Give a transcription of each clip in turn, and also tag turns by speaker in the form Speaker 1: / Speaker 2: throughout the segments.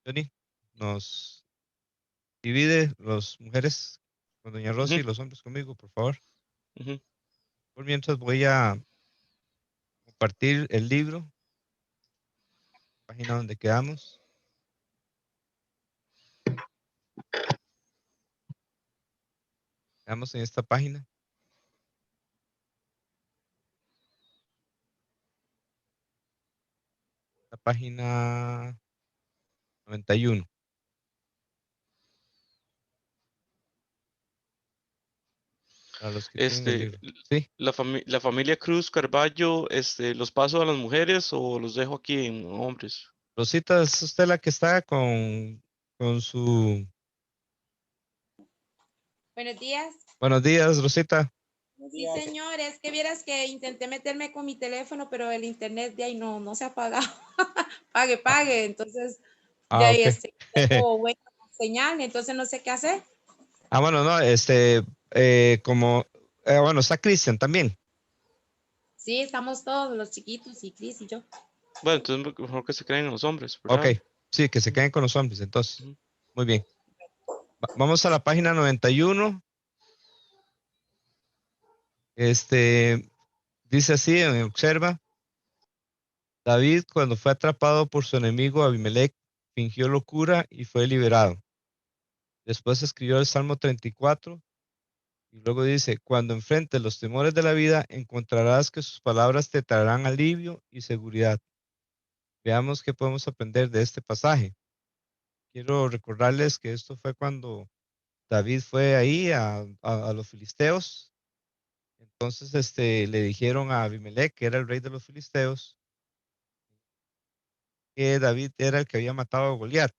Speaker 1: Johnny, nos divide las mujeres con doña Rosy
Speaker 2: Ujú,
Speaker 1: y los hombres conmigo, por favor.
Speaker 2: ujú.
Speaker 1: Por mientras voy a compartir el libro, página donde quedamos. Quedamos en esta página. La página 91. Para los que tienen el
Speaker 2: Este,
Speaker 1: libro. Sí,
Speaker 2: la familia Cruz Carballo, los paso a las mujeres o los dejo aquí en hombres.
Speaker 1: Rosita, es usted la que está con su...
Speaker 3: Buenos días.
Speaker 1: Buenos días, Rosita.
Speaker 3: Sí, señor, es que vieras que intenté meterme con mi teléfono, pero el internet de ahí no se ha apagado.
Speaker 1: Ah,
Speaker 3: Pague. Entonces, de
Speaker 1: ah,
Speaker 3: ahí
Speaker 1: ok.
Speaker 3: tengo buena señal, entonces no sé qué hacer.
Speaker 1: Bueno, no, como, bueno, está Cristian también.
Speaker 3: Sí, estamos todos, los chiquitos y Cris y yo.
Speaker 2: Bueno, entonces mejor que se creen en los hombres,
Speaker 1: Ok,
Speaker 2: ¿verdad?
Speaker 1: sí, que se queden con los hombres, entonces.
Speaker 2: Ujú.
Speaker 1: Muy bien. Vamos a la página 91. Dice así, observa, David cuando fue atrapado por su enemigo Abimelech, fingió locura y fue liberado. Después escribió el Salmo 34 y luego dice, cuando enfrentes los temores de la vida, encontrarás que sus palabras te traerán alivio y seguridad. Veamos qué podemos aprender de este pasaje. Quiero recordarles que esto fue cuando David fue ahí a los filisteos. Entonces, le dijeron a Abimelech, que era el rey de los filisteos, que David era el que había matado a Goliat.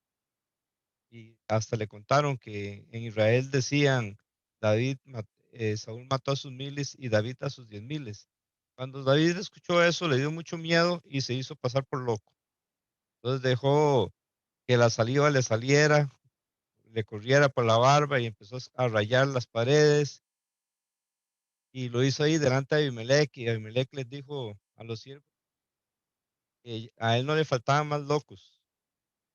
Speaker 1: Y hasta le contaron que en Israel decían, Saúl mató a sus miles y David a sus 10,000. Cuando David escuchó eso, le dio mucho miedo y se hizo pasar por loco. Entonces dejó que la saliva le saliera, le corriera por la barba y empezó a rayar las paredes. Y lo hizo ahí delante de Abimelech. Y Abimelech les dijo a los siervos que a él no le faltaban más locos,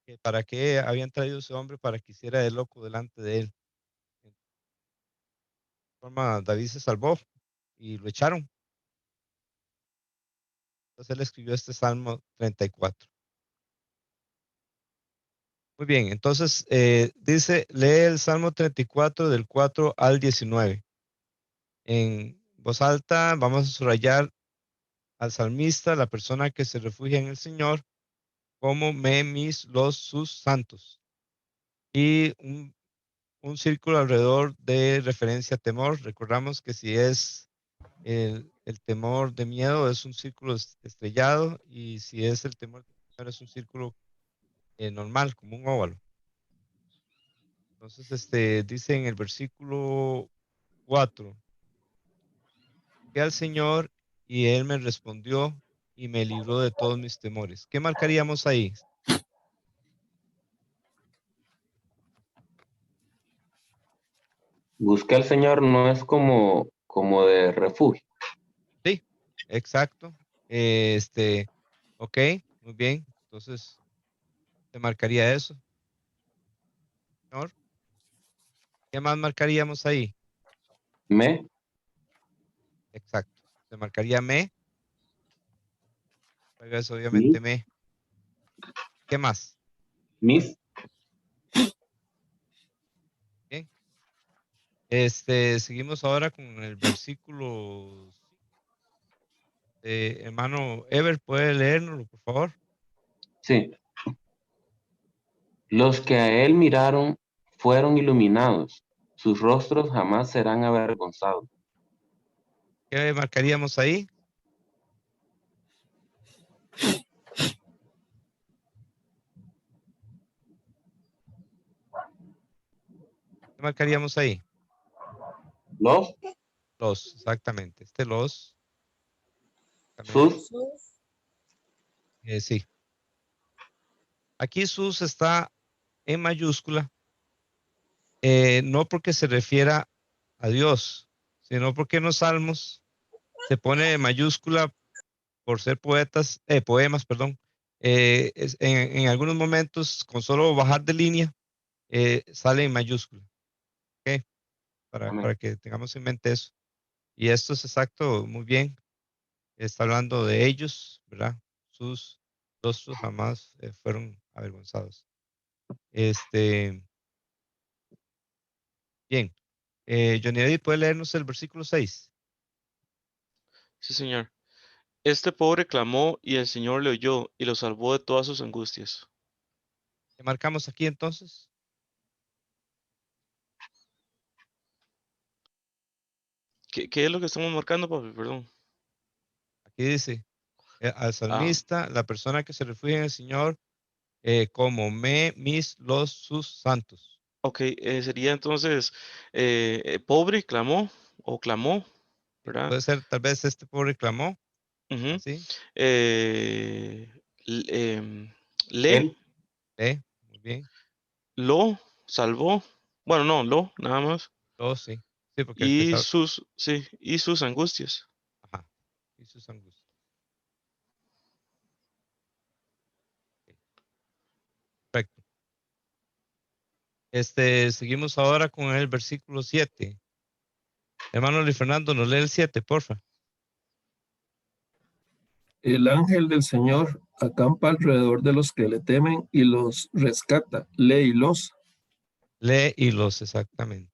Speaker 1: que para qué habían traído ese hombre para que hiciera de loco delante de él. De forma, David se salvó y lo echaron. Entonces él escribió este Salmo 34. Muy bien, entonces dice, lee el Salmo 34 del 4 al 19. En voz alta vamos a subrayar al salmista, la persona que se refugia en el Señor, como sus santos. Y un círculo alrededor de referencia a temor. Recordamos que si es el temor de miedo es un círculo estrellado y si es el temor de Señor es un círculo normal, como un óvalo. Entonces, dice en el versículo 4, que al Señor y Él me respondió y me libró de todos mis temores. ¿Qué marcaríamos ahí?
Speaker 4: Busqué al Señor no es como de refugio.
Speaker 1: Sí, exacto. Ok, muy bien. Entonces, se marcaría eso, Señor. ¿Qué más marcaríamos ahí?
Speaker 4: Me,
Speaker 1: Exacto. Se marcaría me. Oiga, es
Speaker 4: mi,
Speaker 1: obviamente me. ¿Qué más?
Speaker 4: mis,
Speaker 1: Bien. Seguimos ahora con el versículo 5. Hermano Ever, ¿puede leérnoslo, por favor?
Speaker 4: sí. Los que a él miraron fueron iluminados, sus rostros jamás serán avergonzados.
Speaker 1: ¿Qué marcaríamos ahí? ¿Qué marcaríamos ahí?
Speaker 4: Los,
Speaker 1: Los, exactamente. Los, exactamente.
Speaker 4: sus,
Speaker 3: Jesús.
Speaker 1: Sí. Aquí sus está en mayúscula, no porque se refiera a Dios, sino porque en los salmos se pone en mayúscula por ser poemas, perdón, En algunos momentos, con solo bajar de línea, sale en mayúscula. ¿Ok?
Speaker 4: Amén.
Speaker 1: Para que tengamos en mente eso. Y esto es exacto, muy bien. Está hablando de ellos, ¿verdad? Sus rostros jamás fueron avergonzados. Bien. Johnny David, ¿puede leernos el versículo 6?
Speaker 2: Sí, señor. Este pobre clamó y el Señor le oyó y lo salvó de todas sus angustias.
Speaker 1: ¿Qué marcamos aquí entonces?
Speaker 2: ¿Qué es lo que estamos marcando, papi? Perdón.
Speaker 1: Aquí dice, al
Speaker 2: Ah,
Speaker 1: salmista, la persona que se refugia en el Señor, como los, sus santos.
Speaker 2: ok, sería entonces pobre clamó o clamó,
Speaker 1: ¿Sí?
Speaker 2: ¿verdad?
Speaker 1: Puede ser, tal vez este pobre clamó,
Speaker 2: Ujú.
Speaker 1: así.
Speaker 2: Eh, le,
Speaker 4: Él,
Speaker 1: Muy bien.
Speaker 2: lo salvó. Bueno, no, lo, nada más.
Speaker 1: Los, sí. Sí, porque el que
Speaker 2: Y
Speaker 1: sabe,
Speaker 2: sus angustias.
Speaker 1: ajá, y sus angustias. Ok, perfecto. Seguimos ahora con el versículo 7. Hermano Luis Fernando, nos lee el 7, porfa.
Speaker 5: El ángel del Señor acampa alrededor de los que le temen y los rescata. Léelos.
Speaker 1: Lee y los exactamente.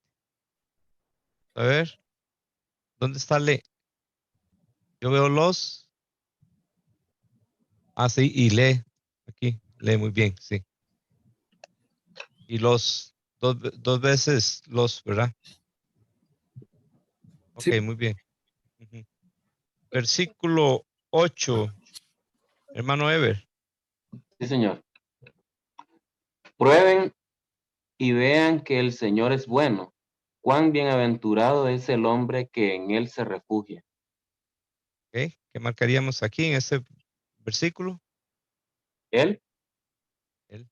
Speaker 1: A ver, ¿dónde está lee? Yo veo los. Ah, sí, y lee. Aquí, lee muy bien, sí. Y los, dos veces los, ¿verdad? Ok,
Speaker 5: Sí,
Speaker 1: muy bien. Ujú. Versículo 8, hermano Ever.
Speaker 4: sí, señor. Prueben y vean que el Señor es bueno. Cuán bienaventurado es el hombre que en él se refugia.
Speaker 1: ¿Ok? ¿Qué marcaríamos aquí en ese versículo?
Speaker 4: ¿Él?
Speaker 1: Él.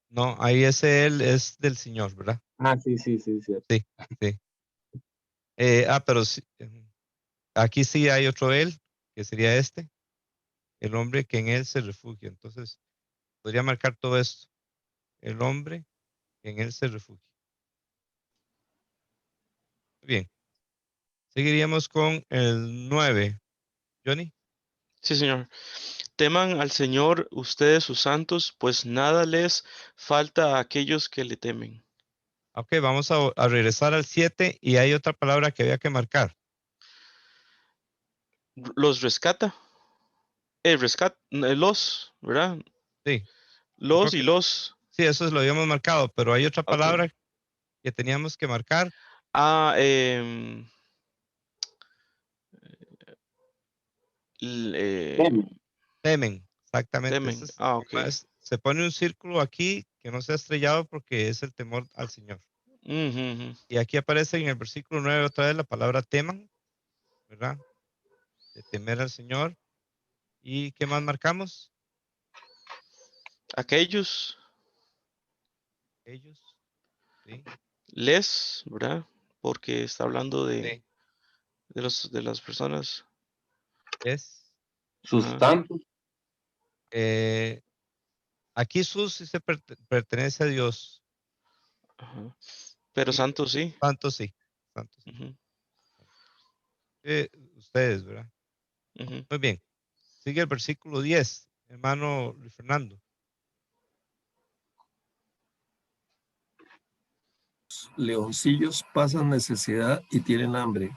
Speaker 1: No, ahí ese él es del Señor, ¿verdad?
Speaker 4: Ah, sí, sí, sí, cierto.
Speaker 1: Sí, sí. Pero sí, aquí sí hay otro él, que sería el hombre que en él se refugia. Entonces, podría marcar todo esto. El hombre que en él se refugia. Muy bien. Seguiríamos con el 9. Johnny.
Speaker 2: Sí, señor. Teman al Señor ustedes sus santos, pues nada les falta a aquellos que le temen.
Speaker 1: Ok, vamos a regresar al 7 y hay otra palabra que había que marcar.
Speaker 2: Los rescata. Los, ¿verdad?
Speaker 1: Sí, yo creo
Speaker 2: Los y
Speaker 1: que
Speaker 2: los.
Speaker 1: sí, eso lo habíamos marcado, pero hay otra
Speaker 2: Ok.
Speaker 1: palabra que teníamos que marcar.
Speaker 2: Ah,
Speaker 4: Temen.
Speaker 1: Temen, exactamente.
Speaker 2: temen. Ah, ok.
Speaker 1: Se pone un círculo aquí que no sea estrellado porque es el temor al Señor.
Speaker 2: Ujú, ujú.
Speaker 1: Y aquí aparece en el versículo 9 otra vez la palabra teman, ¿verdad? De temer al Señor. ¿Y qué más marcamos?
Speaker 2: Aquellos,
Speaker 1: Ellos, sí,
Speaker 2: ¿verdad? Porque está hablando
Speaker 1: sí,
Speaker 2: de las personas.
Speaker 1: es.
Speaker 4: Sus
Speaker 2: Ajá,
Speaker 4: santos.
Speaker 1: Eh, Aquí sus sí se pertenece a Dios.
Speaker 2: ajá. Pero
Speaker 1: Y
Speaker 2: santos sí.
Speaker 1: santos sí, santos sí.
Speaker 2: Ujú,
Speaker 1: Ustedes, ¿verdad?
Speaker 2: ujú.
Speaker 1: Muy bien. Sigue el versículo 10, hermano Luis Fernando.
Speaker 5: leoncillos pasan necesidad y tienen hambre,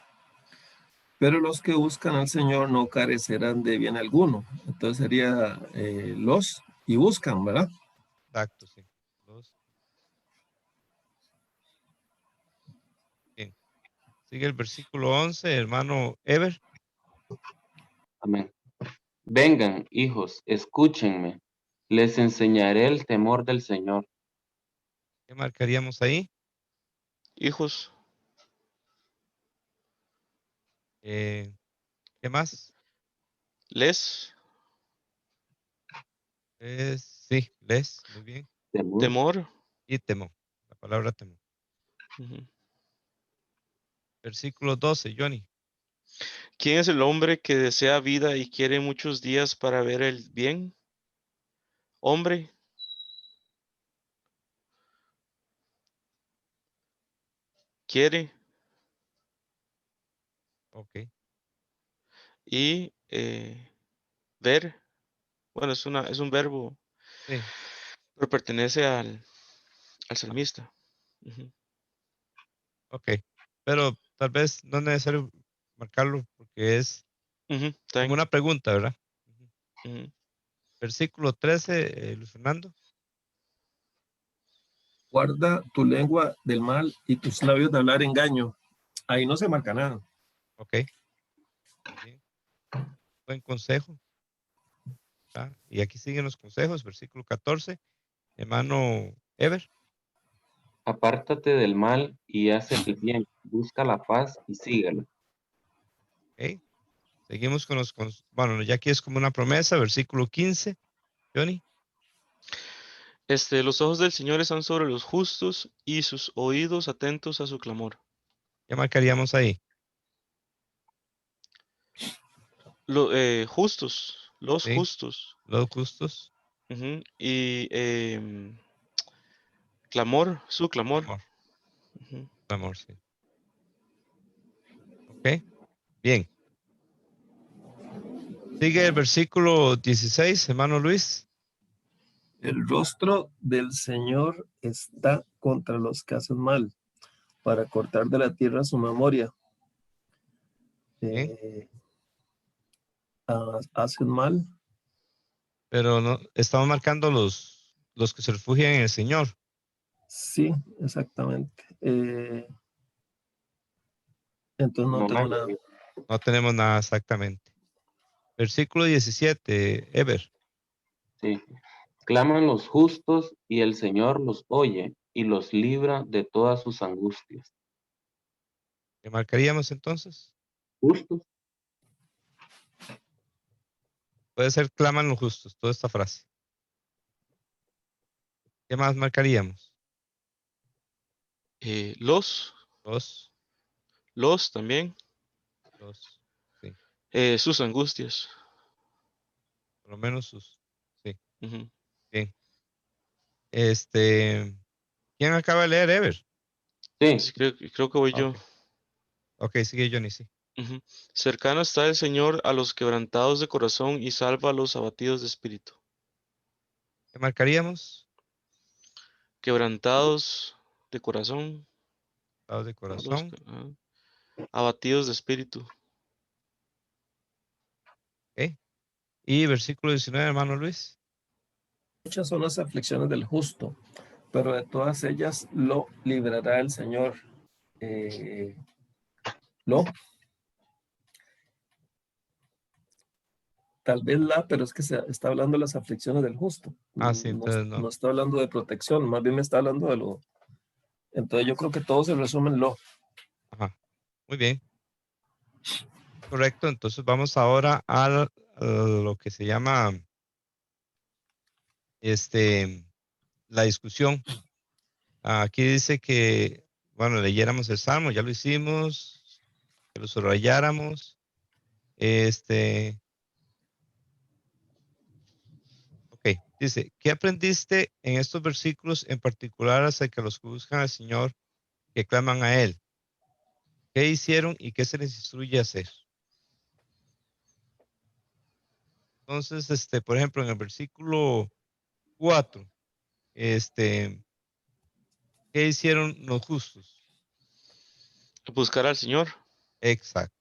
Speaker 5: pero los que buscan al Señor no carecerán de bien alguno. Entonces sería los y buscan, ¿verdad?
Speaker 1: Exacto, sí. Dos. Bien. Sigue el versículo 11, hermano Ever.
Speaker 4: Amén. Vengan, hijos, escúchenme. Les enseñaré el temor del Señor.
Speaker 1: ¿Qué marcaríamos ahí?
Speaker 2: Hijos,
Speaker 1: Eh, ¿Qué más?
Speaker 2: les,
Speaker 1: Sí, les, muy bien.
Speaker 4: Temor.
Speaker 2: temor.
Speaker 1: Y temo, la palabra temo.
Speaker 2: Ujú.
Speaker 1: Versículo 12, Johnny.
Speaker 2: ¿Quién es el hombre que desea vida y quiere muchos días para ver el bien? hombre, quiere
Speaker 1: Ok.
Speaker 2: y ver. Bueno, es un verbo,
Speaker 1: Sí.
Speaker 2: pero pertenece al salmista. Ujú,
Speaker 1: Ok. Pero tal vez no es necesario marcarlo porque es
Speaker 2: ujú, está
Speaker 1: como
Speaker 2: bien,
Speaker 1: una pregunta, ¿verdad? Ujú.
Speaker 2: ujú.
Speaker 1: Versículo 13, Luis Fernando.
Speaker 5: Guarda tu lengua del mal y tus labios de hablar engaño. Ahí no se marca nada.
Speaker 1: Ok. Bien. Buen consejo. ¿Verdad? Y aquí siguen los consejos. Versículo 14. Hermano Ever.
Speaker 4: Apártate del mal y haz el bien. Busca la paz y síguela.
Speaker 1: Ok. Seguimos con bueno, ya aquí es como una promesa. Versículo 15. Johnny.
Speaker 2: Los ojos del Señor están sobre los justos y sus oídos atentos a su clamor.
Speaker 1: ¿Qué marcaríamos ahí?
Speaker 2: Los
Speaker 1: Sí.
Speaker 2: justos.
Speaker 1: Los justos.
Speaker 2: Ujú, y clamor, su clamor.
Speaker 1: Amor.
Speaker 2: Ujú.
Speaker 1: Amor, sí. Ok. Bien. Sigue el versículo 16, hermano Luis.
Speaker 5: El rostro del Señor está contra los que hacen mal, para cortar de la tierra su memoria.
Speaker 1: Bien.
Speaker 5: Hacen mal.
Speaker 1: Pero no, estamos marcando los que se refugian en el Señor.
Speaker 5: Sí, exactamente. Entonces no
Speaker 4: No la
Speaker 5: tengo nada.
Speaker 4: llevé.
Speaker 1: No tenemos nada exactamente. Versículo 17, Ever.
Speaker 4: Sí. Claman los justos y el Señor los oye y los libra de todas sus angustias.
Speaker 1: ¿Qué marcaríamos entonces?
Speaker 4: ¿Justos?
Speaker 1: Puede ser claman los justos, toda esta frase. ¿Qué más marcaríamos?
Speaker 2: Eh, los,
Speaker 1: Los,
Speaker 2: los también,
Speaker 1: los, sí,
Speaker 2: sus angustias.
Speaker 1: por lo menos sus, sí,
Speaker 2: Ujú.
Speaker 1: bien. ¿Quién acaba de leer, Ever?
Speaker 2: Sí,
Speaker 4: Sí,
Speaker 2: creo que voy
Speaker 1: Ah,
Speaker 2: yo.
Speaker 1: ok, ok, sigue Johnny, sí.
Speaker 2: Ujú. Cercano está el Señor a los quebrantados de corazón y salva a los abatidos de espíritu.
Speaker 1: ¿Qué marcaríamos?
Speaker 2: Quebrantados de corazón,
Speaker 1: Estados de
Speaker 2: a
Speaker 1: corazón,
Speaker 2: abatidos de espíritu.
Speaker 1: ok. Y versículo 19, hermano Luis.
Speaker 5: Muchas son las aflicciones del justo, pero de todas ellas lo librará el Señor. Eh, lo, tal vez pero es que se está hablando de las aflicciones del justo.
Speaker 1: Ah, sí,
Speaker 5: No,
Speaker 1: entonces
Speaker 5: no
Speaker 1: no.
Speaker 5: está hablando de protección, más bien me está hablando de lo. Entonces yo creo que todo se resume en lo.
Speaker 1: Ajá, muy bien, correcto. Entonces vamos ahora a lo que se llama, este, la discusión. Aquí dice que, bueno, leyéramos el Salmo, ya lo hicimos, que lo subrayáramos. Este, ok, dice, ¿qué aprendiste en estos versículos en particular acerca de los que buscan al Señor, que claman a Él? ¿Qué hicieron y qué se les instruye a hacer? Entonces, por ejemplo, en el versículo 4, este, ¿qué hicieron los justos?
Speaker 2: Buscar al Señor.
Speaker 1: Exacto.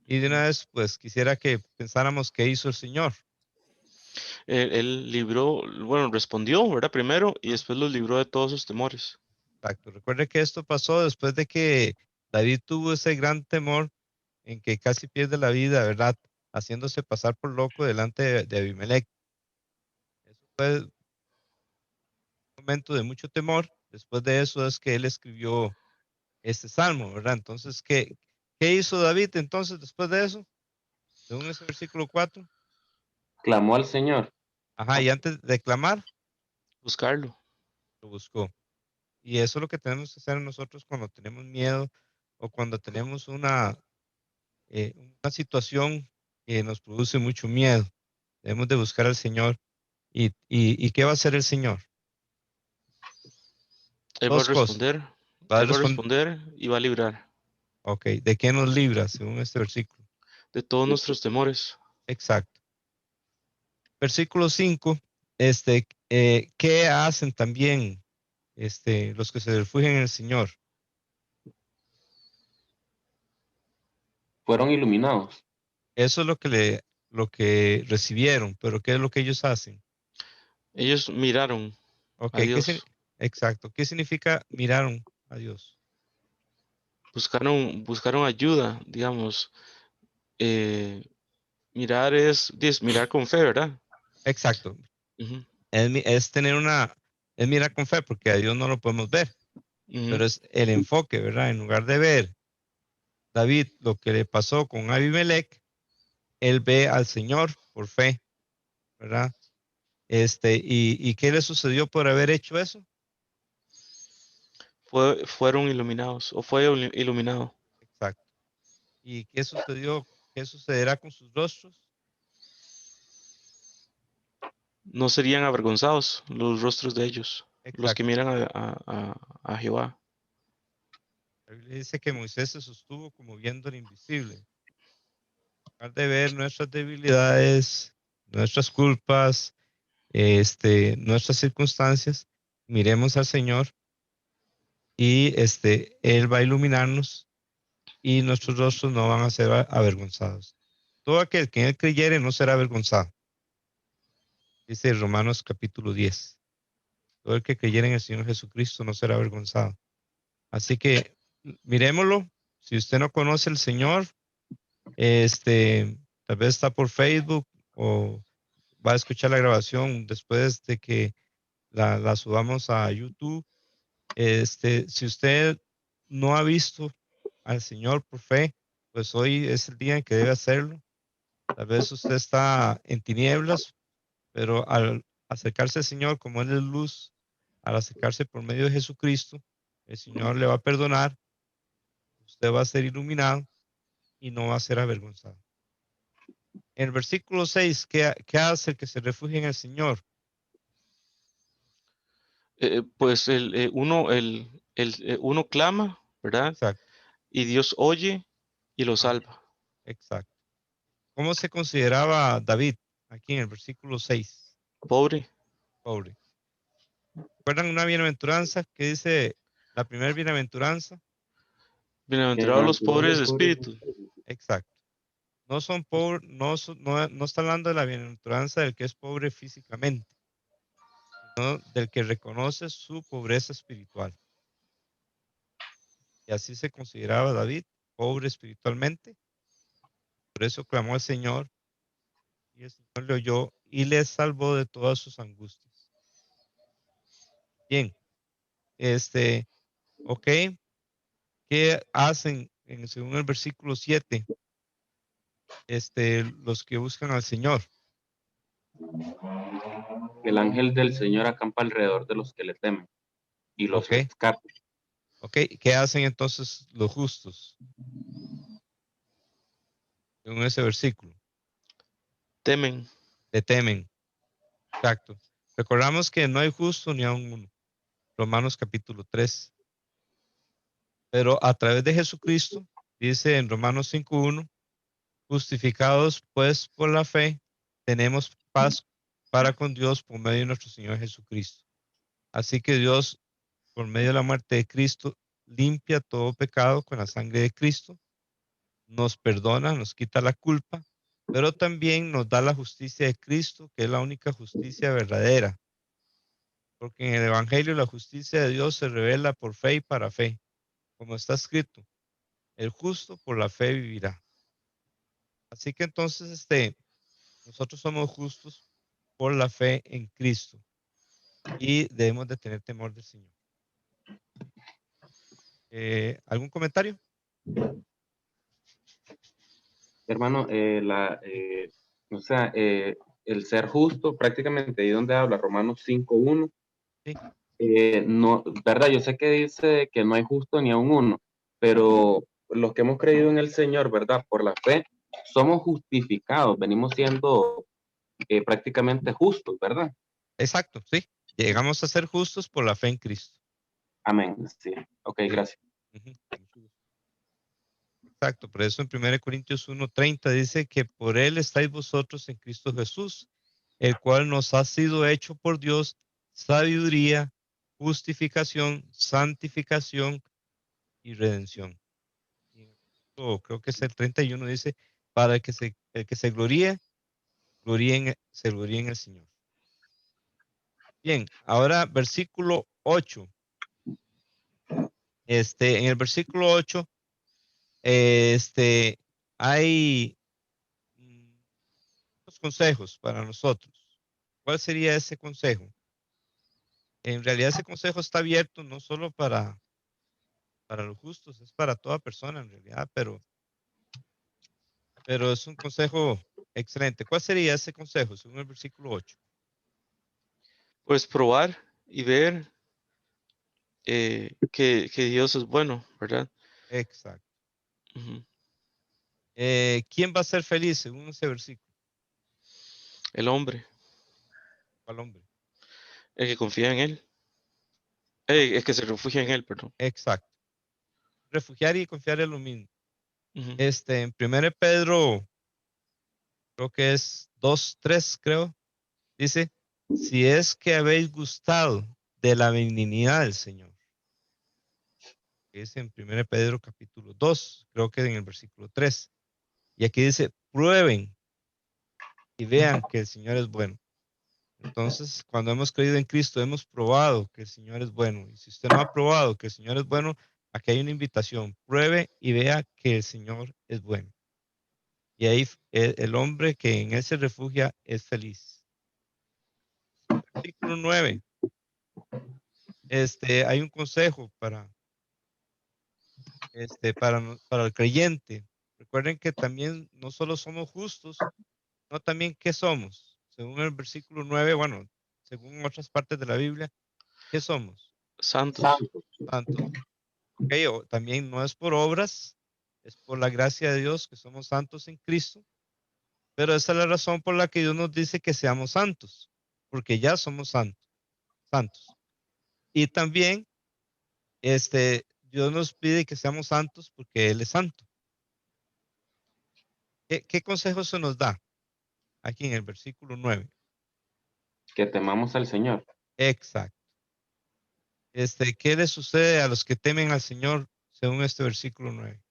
Speaker 1: Y de una vez, pues quisiera que pensáramos qué hizo el Señor.
Speaker 2: Él libró, bueno, respondió, ¿verdad? Primero y
Speaker 1: Ah,
Speaker 2: después los libró de todos sus temores.
Speaker 1: exacto. Recuerde que esto pasó después de que David tuvo ese gran temor en que casi pierde la vida, ¿verdad? Haciéndose pasar por loco delante de Abimelech. Eso fue un momento de mucho temor. Después de eso es que él escribió este salmo, ¿verdad? Entonces, ¿qué hizo David entonces después de eso? Según ese versículo 4.
Speaker 4: clamó al Señor.
Speaker 1: Ajá, y antes de clamar,
Speaker 2: Buscarlo.
Speaker 1: lo buscó. Y eso es lo que tenemos que hacer nosotros cuando tenemos miedo o cuando tenemos una situación que nos produce mucho miedo. Debemos de buscar al Señor ¿Y qué va a hacer el Señor?
Speaker 2: Él va a
Speaker 1: Dos cosas.
Speaker 2: responder.
Speaker 1: Va a
Speaker 2: Él va a
Speaker 1: responder,
Speaker 2: responder y va a librar
Speaker 1: ok, ¿de qué nos libra según este versículo?
Speaker 2: de todos nuestros temores.
Speaker 1: Exacto. Versículo 5, ¿qué hacen también los que se refugian en el Señor?
Speaker 4: Fueron iluminados.
Speaker 1: Eso es lo que recibieron, pero ¿qué es lo que ellos hacen?
Speaker 2: Ellos miraron
Speaker 1: Ok,
Speaker 2: a Dios,
Speaker 1: exacto. ¿Qué significa miraron a Dios?
Speaker 2: buscaron ayuda, digamos. eh, mirar es mirar con fe, ¿verdad?
Speaker 1: Exacto.
Speaker 2: Ujú,
Speaker 1: Es es mirar con fe, porque a Dios no lo podemos ver,
Speaker 2: ujú.
Speaker 1: pero es el enfoque, ¿verdad? En lugar de ver David lo que le pasó con Abimelech, él ve al Señor por fe, ¿verdad? ¿Y qué le sucedió por haber hecho eso?
Speaker 2: Fueron iluminados o fue iluminado.
Speaker 1: Exacto. ¿Y qué sucedió? ¿Qué sucederá con sus rostros?
Speaker 2: No serían avergonzados los rostros de ellos, los que
Speaker 1: Exacto.
Speaker 2: miran a Jehová.
Speaker 1: La Biblia dice que Moisés se sostuvo como viendo lo invisible. En lugar de ver nuestras debilidades, nuestras culpas, nuestras circunstancias, miremos al Señor y Él va a iluminarnos y nuestros rostros no van a ser avergonzados. Todo aquel que en Él creyere no será avergonzado. Dice Romanos capítulo 10. Todo el que creyere en el Señor Jesucristo no será avergonzado. Así que miremoslo. Si usted no conoce al Señor, tal vez está por Facebook o va a escuchar la grabación después de que la subamos a YouTube. Si usted no ha visto al Señor por fe, pues hoy es el día en que debe hacerlo. Tal vez usted está en tinieblas, pero al acercarse al Señor, como Él es luz, al acercarse por medio de Jesucristo, el Señor le va a perdonar, usted va a ser iluminado y no va a ser avergonzado. En el versículo 6, ¿qué hace el que se refugia en el Señor?
Speaker 2: Pues uno clama, ¿verdad?
Speaker 1: Exacto,
Speaker 2: Y Dios oye y lo
Speaker 1: ah,
Speaker 2: salva.
Speaker 1: exacto. ¿Cómo se consideraba David aquí en el versículo 6?
Speaker 2: Pobre,
Speaker 1: Pobre. ¿Recuerdan una bienaventuranza que dice la primera bienaventuranza?
Speaker 2: bienaventurados los pobres
Speaker 4: Bienaventurados
Speaker 2: de
Speaker 4: los pobres.
Speaker 2: espíritu.
Speaker 1: Exacto. No son pobres, no está hablando de la bienaventuranza del que es pobre físicamente, sino del que reconoce su pobreza espiritual. Y así se consideraba David, pobre espiritualmente. Por eso clamó al Señor y el Señor le oyó y le salvó de todas sus angustias. Bien, ok, ¿qué hacen según el versículo 7? Los que buscan al Señor.
Speaker 4: El ángel del Señor acampa alrededor de los que le temen y los
Speaker 1: Ok,
Speaker 4: rescata.
Speaker 1: ok, ¿qué hacen entonces los justos? Según ese versículo,
Speaker 2: Temen.
Speaker 1: le temen. Exacto. Recordamos que no hay justo ni aun uno. Romanos capítulo 3. Pero a través de Jesucristo, dice en Romanos 5:1, justificados pues por la fe, tenemos paz para con Dios por medio de nuestro Señor Jesucristo. Así que Dios, por medio de la muerte de Cristo, limpia todo pecado con la sangre de Cristo, nos perdona, nos quita la culpa, pero también nos da la justicia de Cristo, que es la única justicia verdadera. Porque en el Evangelio la justicia de Dios se revela por fe y para fe, como está escrito, el justo por la fe vivirá. Así que entonces, nosotros somos justos por la fe en Cristo y debemos de tener temor del Señor. ¿Algún comentario?
Speaker 4: Hermano,
Speaker 1: Sí,
Speaker 4: o sea, el ser justo, prácticamente ahí donde habla Romanos 5:1,
Speaker 1: sí,
Speaker 4: no, verdad, yo sé que dice que no hay justo ni a un uno, pero los que hemos creído en el Señor, verdad, por la fe, somos justificados, venimos siendo prácticamente justos, ¿verdad?
Speaker 1: Exacto, sí. Llegamos a ser justos por la fe en Cristo.
Speaker 4: Amén. Sí. Ok, gracias.
Speaker 1: Ujú, mucho gusto. Exacto, por eso en 1 Corintios 1:30 dice que por Él estáis vosotros en Cristo Jesús, el cual nos ha sido hecho por Dios sabiduría, justificación, santificación y redención. Y creo que es el 31, dice, para que el que se gloríe, se gloríe en el Señor. Bien, ahora versículo 8. En el versículo 8, hay unos consejos para nosotros. ¿Cuál sería ese consejo? En realidad ese consejo está abierto no solo para los justos, es para toda persona en realidad, pero es un consejo excelente. ¿Cuál sería ese consejo según el versículo 8?
Speaker 2: Pues probar y ver que Dios es bueno, ¿verdad?
Speaker 1: Exacto.
Speaker 2: Ujú.
Speaker 1: ¿Quién va a ser feliz según ese versículo?
Speaker 2: El hombre,
Speaker 1: ¿Cuál hombre?
Speaker 2: el que confía en Él,
Speaker 1: Ah,
Speaker 2: el que se refugia en Él, perdón.
Speaker 1: exacto. Refugiar y confiar es lo mismo.
Speaker 2: Ujú.
Speaker 1: En 1 Pedro, creo que es 2:3, creo, dice, si es que habéis gustado de la benignidad del Señor. Es en 1 Pedro capítulo 2, creo que en el versículo 3. Y aquí dice, prueben y vean que el Señor es bueno. Entonces, cuando hemos creído en Cristo, hemos probado que el Señor es bueno. Y si usted no ha probado que el Señor es bueno, aquí hay una invitación. Pruebe y vea que el Señor es bueno. Y ahí el hombre que en Él se refugia es feliz. Versículo 9. Hay un consejo para el creyente. Recuerden que también no solo somos justos, no también qué somos. Según el versículo 9, bueno, según otras partes de la Biblia, ¿qué somos?
Speaker 2: Santos.
Speaker 1: Santos. Ok, también no es por obras, es por la gracia de Dios que somos santos en Cristo, pero esa es la razón por la que Dios nos dice que seamos santos, porque ya somos santos. Y también, Dios nos pide que seamos santos porque Él es santo. ¿Qué consejo se nos da aquí en el versículo 9?
Speaker 4: Que temamos al Señor.
Speaker 1: Exacto. ¿Qué le sucede a los que temen al Señor según este versículo 9?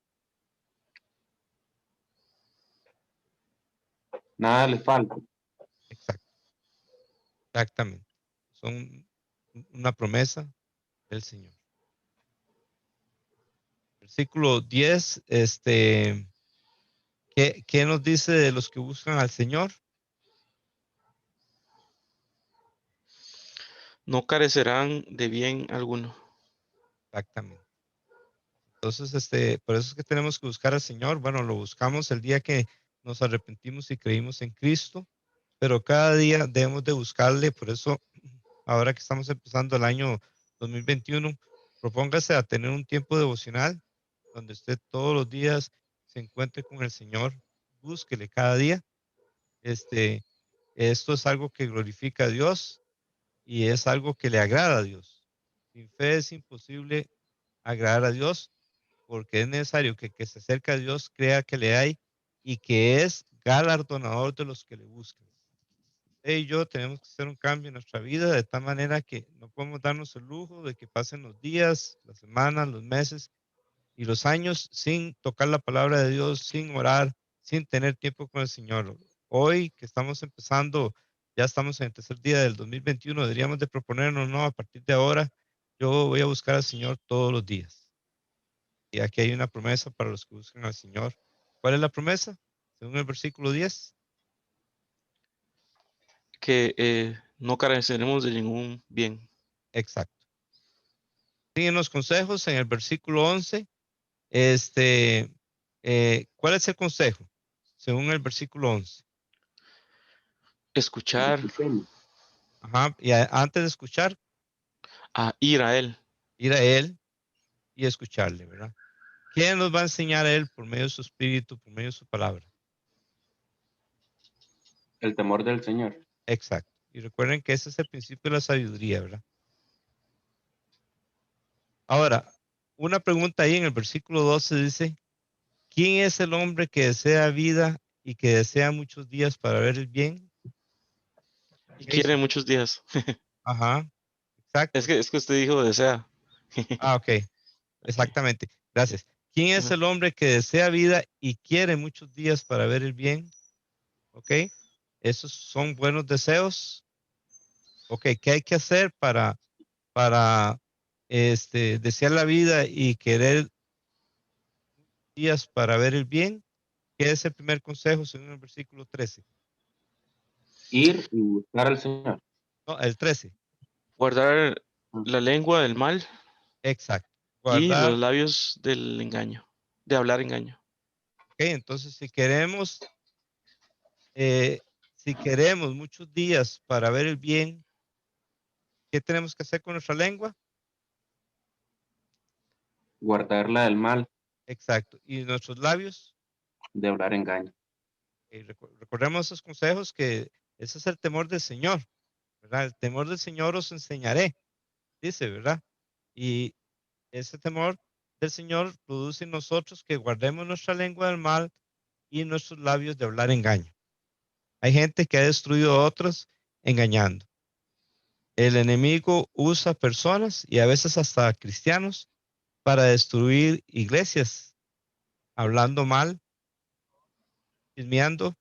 Speaker 4: Nada les falta.
Speaker 1: Exacto, exactamente. Son una promesa del Señor. Versículo 10, ¿qué nos dice de los que buscan al Señor?
Speaker 2: No carecerán de bien alguno.
Speaker 1: Exactamente. Entonces, por eso es que tenemos que buscar al Señor. Bueno, lo buscamos el día que nos arrepentimos y creímos en Cristo, pero cada día debemos de buscarle. Por eso, ahora que estamos empezando el año 2021, propóngase a tener un tiempo devocional donde usted todos los días se encuentre con el Señor. Búsquele cada día. Este, Esto es algo que glorifica a Dios y es algo que le agrada a Dios. Sin fe es imposible agradar a Dios porque es necesario que el que se acerca a Dios crea que le hay y que es galardonador de los que le buscan. Usted y yo tenemos que hacer un cambio en nuestra vida de tal manera que no podemos darnos el lujo de que pasen los días, las semanas, los meses y los años sin tocar la palabra de Dios, sin orar, sin tener tiempo con el Señor. Hoy que estamos empezando, ya estamos en el tercer día del 2021, deberíamos de proponernos, no, a partir de ahora, yo voy a buscar al Señor todos los días. Y aquí hay una promesa para los que buscan al Señor. ¿Cuál es la promesa? Según el versículo 10.
Speaker 2: Que no careceremos de ningún bien.
Speaker 1: Exacto. Siguen los consejos en el versículo 11. ¿Cuál es el consejo? Según el versículo 11.
Speaker 2: Escuchar,
Speaker 1: Ajá. Y antes de escuchar,
Speaker 2: a ir a Él.
Speaker 1: ir a Él y escucharle, ¿verdad? ¿Quién nos va a enseñar a Él por medio de su espíritu, por medio de su palabra?
Speaker 4: El temor del Señor.
Speaker 1: Exacto. Y recuerden que ese es el principio de la sabiduría, ¿verdad? Ahora, una pregunta ahí en el versículo 12 dice, ¿quién es el hombre que desea vida y que desea muchos días para ver el bien?
Speaker 2: Y
Speaker 1: Ok,
Speaker 2: quiere muchos días.
Speaker 1: ajá, exacto.
Speaker 2: Es que usted dijo desea.
Speaker 1: Ah, ok, exactamente. Gracias. ¿Quién es
Speaker 2: Ajá.
Speaker 1: el hombre que desea vida y quiere muchos días para ver el bien? Ok, esos son buenos deseos. Ok, ¿qué hay que hacer para desear la vida y querer días para ver el bien? ¿Qué es el primer consejo según el versículo 13?
Speaker 4: Ir y buscar al Señor.
Speaker 1: No, el 13.
Speaker 2: Guardar la lengua del mal
Speaker 1: Exacto.
Speaker 2: y
Speaker 1: Guardar.
Speaker 2: los labios del engaño, de hablar engaño.
Speaker 1: Ok, entonces eh, si queremos muchos días para ver el bien, ¿qué tenemos que hacer con nuestra lengua?
Speaker 4: Guardarla del mal,
Speaker 1: Exacto. ¿Y nuestros labios?
Speaker 4: de hablar engaño.
Speaker 1: Recordemos esos consejos que ese es el temor del Señor, ¿verdad? El temor del Señor os enseñaré, dice, ¿verdad? Y ese temor del Señor produce en nosotros que guardemos nuestra lengua del mal y nuestros labios de hablar engaño. Hay gente que ha destruido a otros engañando. El enemigo usa personas y a veces hasta cristianos para destruir iglesias, hablando mal, chismeando,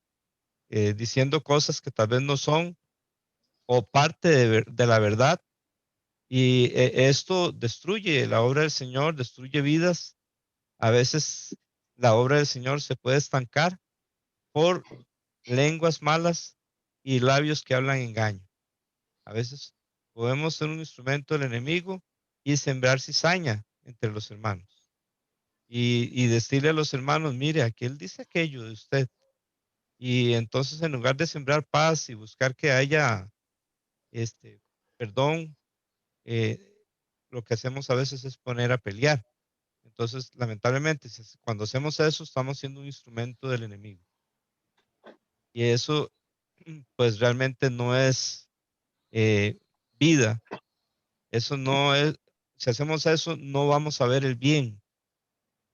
Speaker 1: diciendo cosas que tal vez no son o parte de la verdad. Y esto destruye la obra del Señor, destruye vidas. A veces la obra del Señor se puede estancar por lenguas malas y labios que hablan engaño. A veces podemos ser un instrumento del enemigo y sembrar cizaña entre los hermanos. Y decirle a los hermanos, mire, aquí él dice aquello de usted. Y entonces en lugar de sembrar paz y buscar que haya perdón, eh, lo que hacemos a veces es poner a pelear. Entonces, lamentablemente, cuando hacemos eso, estamos siendo un instrumento del enemigo. Y eso, pues realmente no es vida. Eso no es, si hacemos eso, no vamos a ver el bien.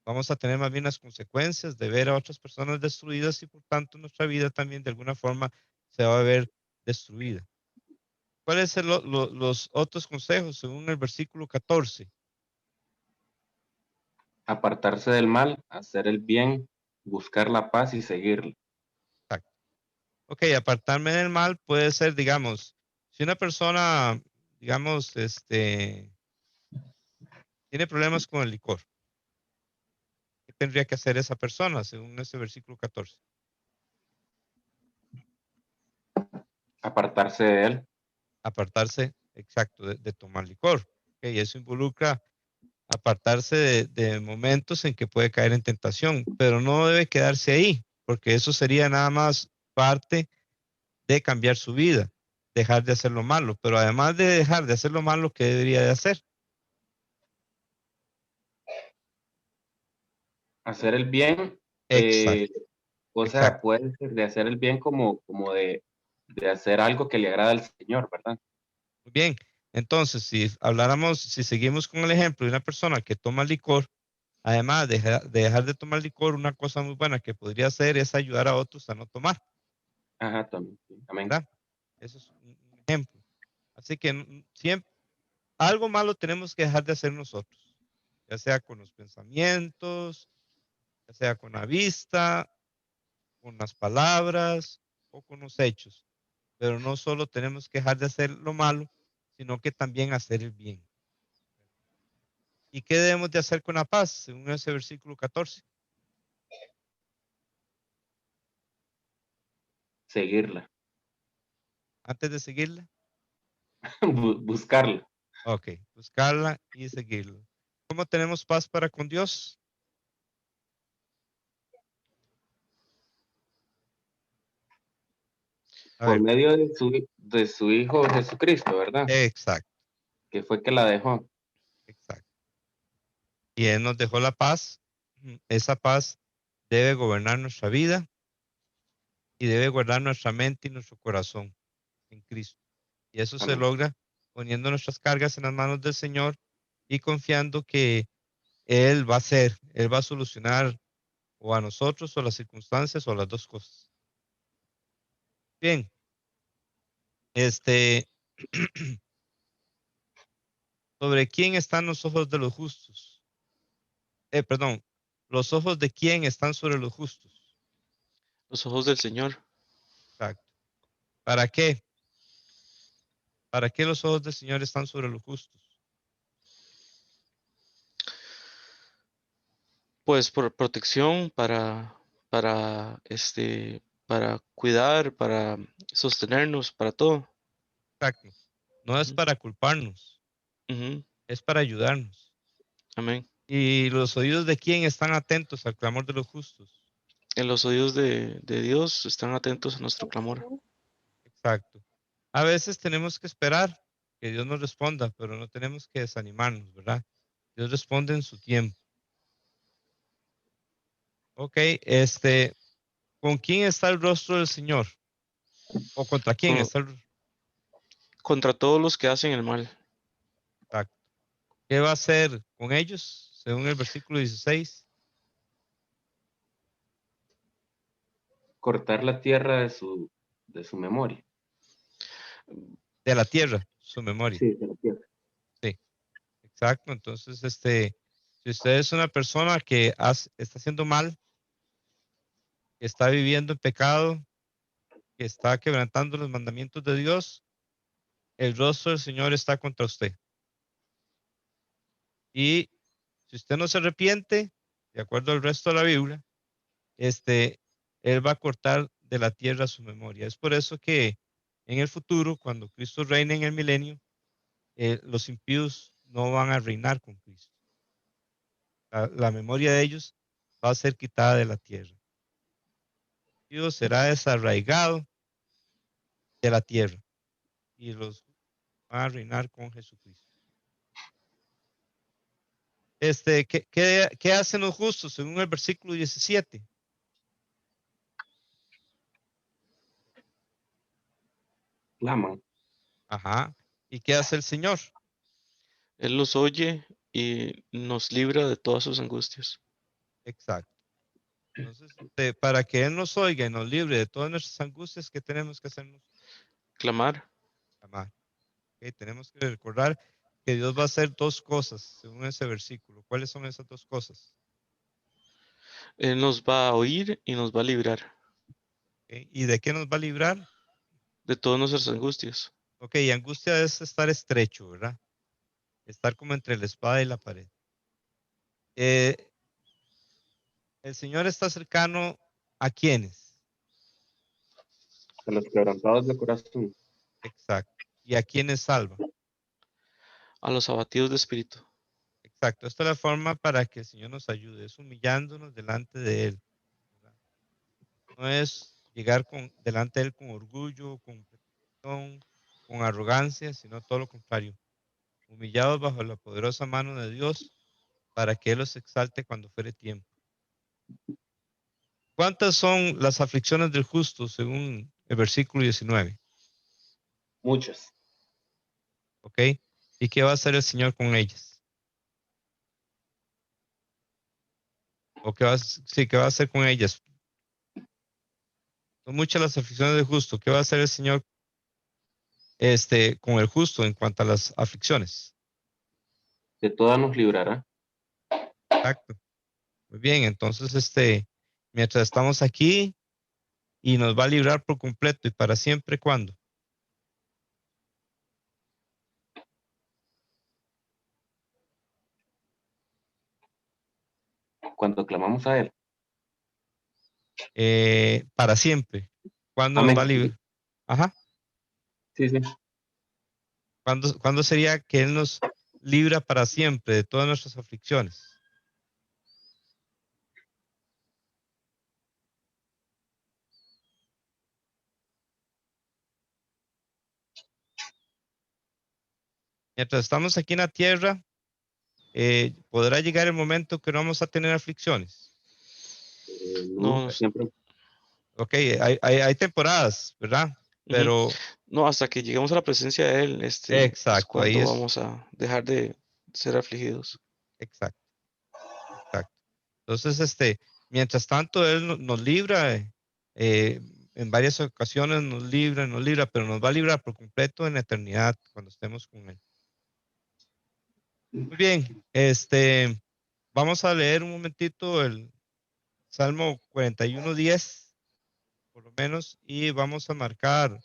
Speaker 1: Vamos a tener más bien las consecuencias de ver a otras personas destruidas y por tanto nuestra vida también de alguna forma se va a ver destruida. ¿Cuáles son los otros consejos según el versículo 14?
Speaker 4: Apartarse del mal, hacer el bien, buscar la paz y seguirla.
Speaker 1: Exacto. Ok, apartarme del mal puede ser, digamos, si una persona, digamos, tiene problemas con el licor, ¿qué tendría que hacer esa persona según ese versículo 14?
Speaker 4: Apartarse de él.
Speaker 1: Apartarse, exacto, de tomar licor. Ok, eso involucra apartarse de momentos en que puede caer en tentación, pero no debe quedarse ahí, porque eso sería nada más parte de cambiar su vida, dejar de hacer lo malo, pero además de dejar de hacer lo malo, ¿qué debería de hacer?
Speaker 4: Hacer el bien,
Speaker 1: Exacto,
Speaker 4: o sea,
Speaker 1: exacto.
Speaker 4: puede ser de hacer el bien como de hacer algo que le agrada al Señor, ¿verdad?
Speaker 1: Muy bien. Entonces, si seguimos con el ejemplo de una persona que toma licor, además de dejar de tomar licor, una cosa muy buena que podría hacer es ayudar a otros a no tomar,
Speaker 4: Ajá, también. Sí, amén.
Speaker 1: ¿verdad? Eso es un ejemplo. Así que siempre, algo malo tenemos que dejar de hacer nosotros, ya sea con los pensamientos, ya sea con la vista, con las palabras o con los hechos. Pero no solo tenemos que dejar de hacer lo malo, sino que también hacer el bien. ¿Y qué debemos de hacer con la paz, según ese versículo 14?
Speaker 4: Seguirla,
Speaker 1: Antes de seguirla,
Speaker 4: buscarla.
Speaker 1: ok, buscarla y seguirla. ¿Cómo tenemos paz para con Dios? A
Speaker 4: Por
Speaker 1: ver,
Speaker 4: medio de su Hijo Jesucristo, ¿verdad?
Speaker 1: exacto,
Speaker 4: Que fue que la dejó.
Speaker 1: exacto. Y Él nos dejó la paz. Esa paz debe gobernar nuestra vida y debe guardar nuestra mente y nuestro corazón en Cristo. Y eso se
Speaker 4: Amén.
Speaker 1: logra poniendo nuestras cargas en las manos del Señor y confiando que Él va a hacer, Él va a solucionar o a nosotros o las circunstancias o las dos cosas. Bien, este, ¿sobre quién están los ojos de los justos? Perdón, los ojos de quién están sobre los justos.
Speaker 2: Los ojos del Señor,
Speaker 1: Exacto. ¿Para qué? ¿Para qué los ojos del Señor están sobre los justos?
Speaker 2: pues por protección, para cuidar, para sostenernos, para todo.
Speaker 1: Exacto. No es
Speaker 2: Ujú,
Speaker 1: para culparnos,
Speaker 2: ujú,
Speaker 1: es para ayudarnos.
Speaker 2: amén.
Speaker 1: ¿Y los oídos de quién están atentos al clamor de los justos?
Speaker 2: En los oídos de Dios están atentos a nuestro clamor.
Speaker 1: Exacto. A veces tenemos que esperar que Dios nos responda, pero no tenemos que desanimarnos, ¿verdad? Dios responde en su tiempo. Ok, ¿con quién está el rostro del Señor? ¿O contra quién
Speaker 2: Con-
Speaker 1: está el rostro?
Speaker 2: contra todos los que hacen el mal.
Speaker 1: Exacto. ¿Qué va a hacer con ellos? Según el versículo 16,
Speaker 4: Cortar la tierra de su memoria.
Speaker 1: de la tierra, su memoria.
Speaker 4: Sí, de la tierra.
Speaker 1: Sí, exacto. Entonces, si usted es una persona que está haciendo mal, que está viviendo en pecado, que está quebrantando los mandamientos de Dios, el rostro del Señor está contra usted. Y si usted no se arrepiente, de acuerdo al resto de la Biblia, Él va a cortar de la tierra su memoria. Es por eso que en el futuro, cuando Cristo reine en el milenio, los impíos no van a reinar con Cristo. La memoria de ellos va a ser quitada de la tierra. Dios será desarraigado de la tierra y los van a reinar con Jesucristo. ¿Qué hacen los justos según el versículo 17?
Speaker 4: Claman.
Speaker 1: Ajá. ¿Y qué hace el Señor?
Speaker 2: Él los oye y nos libra de todas sus angustias.
Speaker 1: Exacto. Entonces, para que Él nos oiga y nos libre de todas nuestras angustias, ¿qué tenemos que hacernos?
Speaker 2: Clamar.
Speaker 1: Amar. ¿Ok? Tenemos que recordar que Dios va a hacer dos cosas según ese versículo. ¿Cuáles son esas dos cosas?
Speaker 2: Él nos va a oír y nos va a librar
Speaker 1: ¿Ok? ¿Y de qué nos va a librar?
Speaker 2: de todas nuestras angustias.
Speaker 1: Ok, angustia es estar estrecho, ¿verdad? Estar como entre la espada y la pared. Eh, el Señor está cercano a quienes.
Speaker 4: A los quebrantados de corazón.
Speaker 1: Exacto. Y a quienes salva.
Speaker 2: A los abatidos de espíritu.
Speaker 1: Exacto. Esta es la forma para que el Señor nos ayude. Es humillándonos delante de Él. ¿Verdad? No es llegar delante de Él con orgullo, con pretensión, con arrogancia, sino todo lo contrario. Humillados bajo la poderosa mano de Dios para que Él los exalte cuando fuere tiempo. ¿Cuántas son las aflicciones del justo según el versículo 19?
Speaker 4: Muchas.
Speaker 1: ¿Ok? ¿Y qué va a hacer el Señor con ellas? ¿O qué va a hacer con ellas? Son muchas las aflicciones del justo. ¿Qué va a hacer el Señor con el justo en cuanto a las aflicciones?
Speaker 4: De todas nos librará.
Speaker 1: Exacto. Muy bien, entonces mientras estamos aquí y nos va a librar por completo y para siempre, ¿cuándo?
Speaker 4: Cuando clamamos a Él.
Speaker 1: Para siempre. ¿Cuándo nos va a
Speaker 4: Amén.
Speaker 1: librar? Ajá.
Speaker 4: Sí, sí.
Speaker 1: ¿Cuándo sería que Él nos libra para siempre de todas nuestras aflicciones? Mientras estamos aquí en la tierra, podrá llegar el momento que no vamos a tener aflicciones.
Speaker 2: No,
Speaker 4: Nunca, siempre.
Speaker 1: Ok, hay temporadas, ¿verdad? pero
Speaker 2: No, hasta que lleguemos a la presencia de Él, es
Speaker 1: exacto, ahí
Speaker 2: cuando
Speaker 1: es,
Speaker 2: vamos a dejar de ser afligidos.
Speaker 1: exacto, exacto. Entonces, mientras tanto, Él nos libra, eh, en varias ocasiones nos libra, pero nos va a librar por completo en la eternidad cuando estemos con Él. Muy bien, vamos a leer un momentito el Salmo 41:10, por lo menos, y vamos a marcar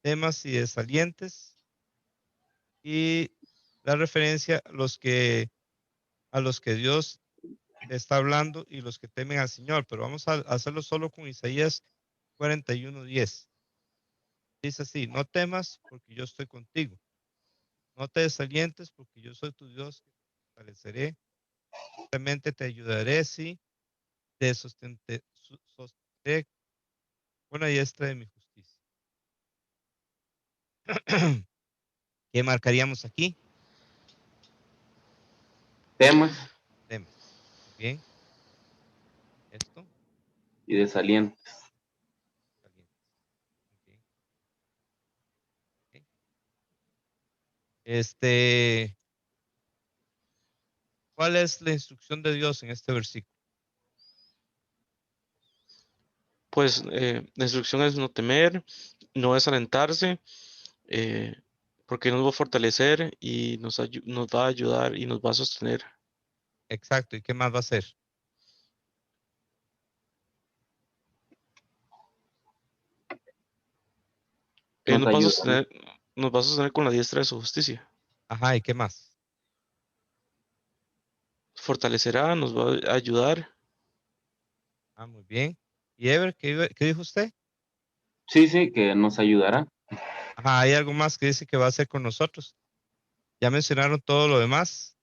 Speaker 1: temas y desalientes y la referencia a los que Dios está hablando y los que temen al Señor, pero vamos a hacerlo solo con Isaías 41:10. Dice así: no temas porque yo estoy contigo, no te desalientes porque yo soy tu Dios, que te fortaleceré, realmente te ayudaré, sí, te sostendré con la diestra de mi justicia. ¿Qué marcaríamos aquí?
Speaker 4: Temas
Speaker 1: Temas. Muy bien. Esto.
Speaker 4: y desalientes.
Speaker 1: Desalientes. Muy bien. Ok. ¿Cuál es la instrucción de Dios en este versículo?
Speaker 2: Pues la instrucción es no temer, no desalentarse, porque nos va a fortalecer y nos va a ayudar y nos va a sostener.
Speaker 1: Exacto. ¿Y qué más va a hacer?
Speaker 2: Él
Speaker 4: Nos ayuda.
Speaker 2: nos va a sostener con la diestra de su justicia.
Speaker 1: Ajá. ¿Y qué más?
Speaker 2: Fortalecerá, nos va a ayudar.
Speaker 1: Ah, muy bien. ¿Y Ever, qué dijo usted?
Speaker 4: Sí, sí, que nos ayudará.
Speaker 1: Ajá. Hay algo más que dice que va a hacer con nosotros. Ya mencionaron todo lo demás.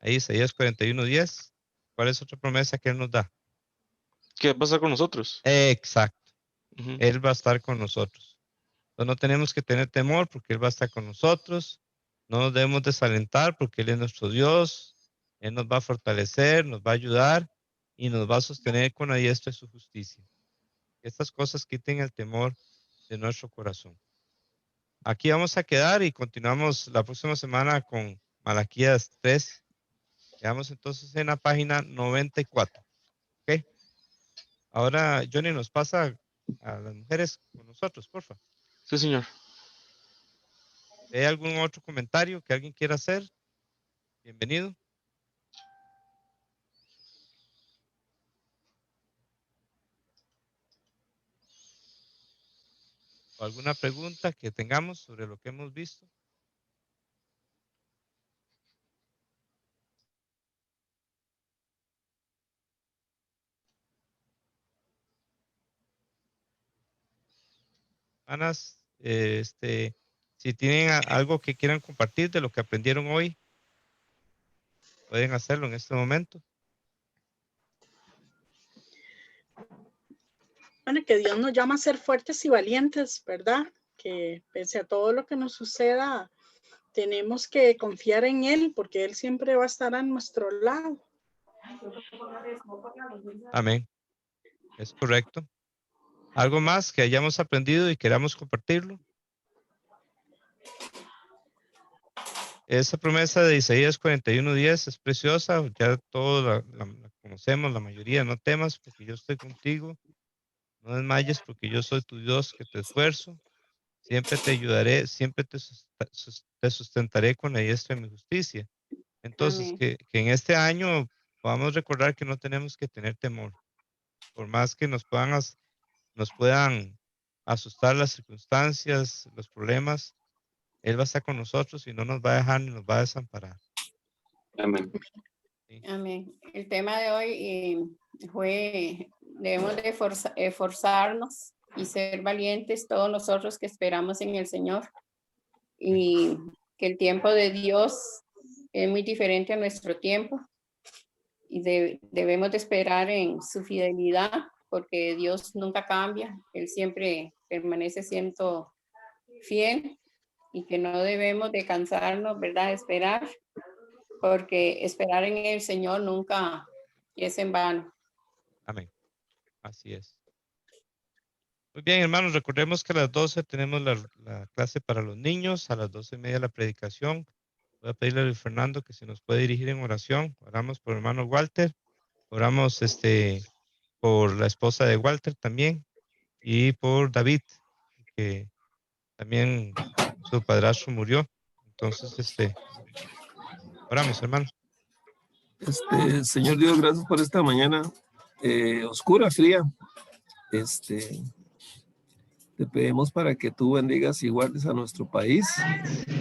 Speaker 1: Ahí Isaías 41:10. ¿Cuál es otra promesa que Él nos da?
Speaker 2: ¿Qué va a pasar con nosotros?
Speaker 1: Exacto.
Speaker 2: Ujú.
Speaker 1: Él va a estar con nosotros. Entonces no tenemos que tener temor porque Él va a estar con nosotros. No nos debemos desalentar porque Él es nuestro Dios. Él nos va a fortalecer, nos va a ayudar y nos va a sostener con la diestra de su justicia. Estas cosas quiten el temor de nuestro corazón. Aquí vamos a quedar y continuamos la próxima semana con Malaquías 3. Quedamos entonces en la página 94. ¿Ok? Ahora Johnny nos pasa a las mujeres con nosotros, por favor.
Speaker 2: Sí, señor.
Speaker 1: ¿Hay algún otro comentario que alguien quiera hacer? Bienvenido. ¿O alguna pregunta que tengamos sobre lo que hemos visto? Anas, si tienen algo que quieran compartir de lo que aprendieron hoy, pueden hacerlo en este momento.
Speaker 6: Bueno, que Dios nos llama a ser fuertes y valientes, ¿verdad? Que pese a todo lo que nos suceda, tenemos que confiar en Él porque Él siempre va a estar a nuestro lado.
Speaker 1: Amén. Es correcto. ¿Algo más que hayamos aprendido y queramos compartirlo? Esa promesa de Isaías 41:10 es preciosa. Ya todos la conocemos, la mayoría. No temas porque yo estoy contigo. No desmayes porque yo soy tu Dios que te esfuerzo. Siempre te ayudaré, siempre te sustentaré con la diestra de mi justicia. Entonces,
Speaker 7: Amén.
Speaker 1: que en este año podamos recordar que no tenemos que tener temor. Por más que nos puedan asustar las circunstancias, los problemas, Él va a estar con nosotros y no nos va a dejar ni nos va a desamparar.
Speaker 4: Amén.
Speaker 1: ¿Sí?
Speaker 7: Amén. El tema de hoy fue, debemos de esforzarnos y ser valientes todos nosotros que esperamos en el Señor. Y que el tiempo de Dios es muy diferente a nuestro tiempo. Y debemos de esperar en su fidelidad, porque Dios nunca cambia. Él siempre permanece siendo fiel y que no debemos de cansarnos, ¿verdad? De esperar, porque esperar en el Señor nunca es en vano.
Speaker 1: Amén. Así es. Muy bien, hermanos, recordemos que a las 12 tenemos la clase para los niños, a las 12:30 la predicación. Voy a pedirle a Luis Fernando que se nos puede dirigir en oración. Oramos por el hermano Walter, oramos por la esposa de Walter también y por David, que también su padrastro murió. Entonces, oramos, hermano.
Speaker 5: Señor Dios, gracias por esta mañana oscura, fría. Te pedimos para que tú bendigas y guardes a nuestro país,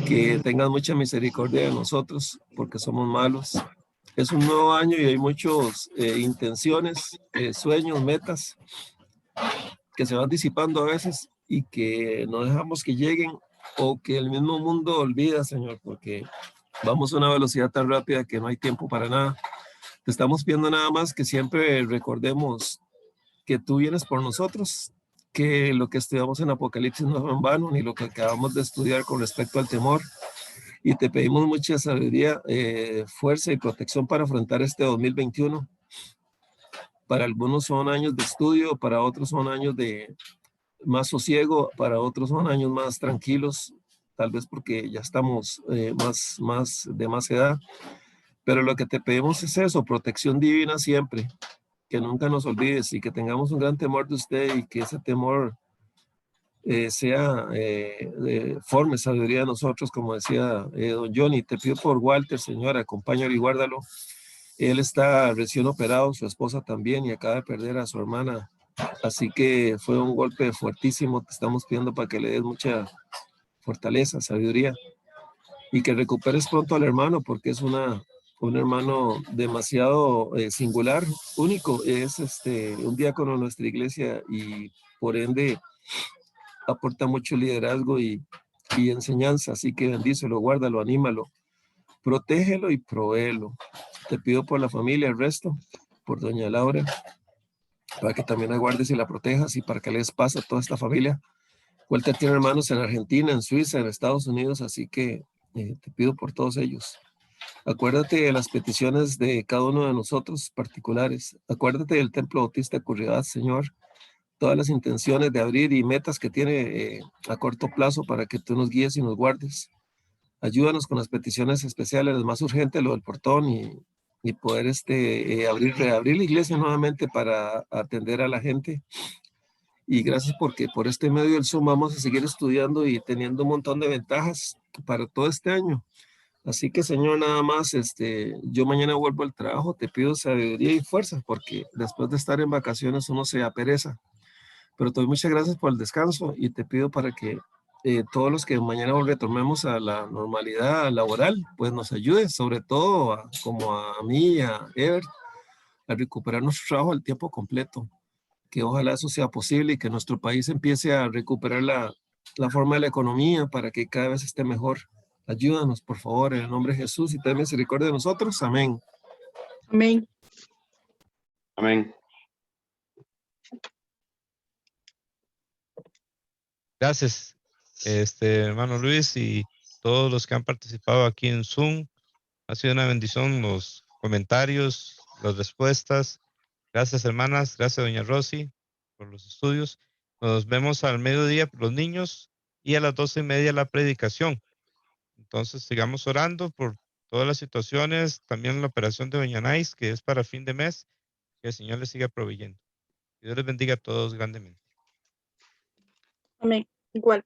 Speaker 5: que tengas mucha misericordia de nosotros, porque somos malos. Es un nuevo año y hay muchas intenciones, sueños, metas que se van disipando a veces y que no dejamos que lleguen o que el mismo mundo olvida, Señor, porque vamos a una velocidad tan rápida que no hay tiempo para nada. Te estamos pidiendo nada más que siempre recordemos que tú vienes por nosotros, que lo que estudiamos en Apocalipsis no fue en vano, ni lo que acabamos de estudiar con respecto al temor. Y te pedimos mucha sabiduría, fuerza y protección para afrontar este 2021. Para algunos son años de estudio, para otros son años de más sosiego, para otros son años más tranquilos, tal vez porque ya estamos de más edad. Pero lo que te pedimos es eso, protección divina siempre, que nunca nos olvides y que tengamos un gran temor de usted y que ese temor forme sabiduría de nosotros, como decía don Johnny. Te pido por Walter, Señor, acompáñalo y guárdalo. Él está recién operado, su esposa también, y acaba de perder a su hermana. Así que fue un golpe fuertísimo. Te estamos pidiendo para que le des mucha fortaleza, sabiduría, y que recuperes pronto al hermano, porque es un hermano demasiado singular, único. Es un diácono de nuestra iglesia y por ende aporta mucho liderazgo y enseñanza. Así que bendícelo, guárdalo, anímalo, protégelo y provéelo. Te pido por la familia, el resto, por doña Laura, para que también la guardes y la protejas y para que les pase a toda esta familia. Walter tiene hermanos en Argentina, en Suiza, en Estados Unidos, así que te pido por todos ellos. Acuérdate de las peticiones de cada uno de nosotros particulares. Acuérdate del Templo Bautista de Curridabat, Señor. Todas las intenciones de abrir y metas que tiene a corto plazo para que tú nos guíes y nos guardes. Ayúdanos con las peticiones especiales, las más urgentes, lo del portón y poder reabrir la iglesia nuevamente para atender a la gente. Y gracias porque por este medio del Zoom vamos a seguir estudiando y teniendo un montón de ventajas para todo este año. Así que, Señor, nada más, yo mañana vuelvo al trabajo, te pido sabiduría y fuerza, porque después de estar en vacaciones uno se apereza. Pero te doy muchas gracias por el descanso y te pido para que todos los que mañana retornemos a la normalidad laboral, pues nos ayudes, sobre todo como a mí y a Ever, a recuperar nuestro trabajo al tiempo completo. Que ojalá eso sea posible y que nuestro país empiece a recuperar la forma de la economía para que cada vez esté mejor. Ayúdanos, por favor, en el nombre de Jesús y ten misericordia de nosotros. Amén.
Speaker 6: Amén.
Speaker 4: Amén.
Speaker 1: Gracias, hermano Luis y todos los que han participado aquí en Zoom. Ha sido una bendición los comentarios, las respuestas. Gracias, hermanas. Gracias, doña Rosy, por los estudios. Nos vemos al mediodía por los niños y a las 12:30 la predicación. Entonces, sigamos orando por todas las situaciones, también la operación de doña Nais, que es para fin de mes, que el Señor les siga proveyendo. Que Dios les bendiga a todos grandemente.
Speaker 6: Amén. Igual.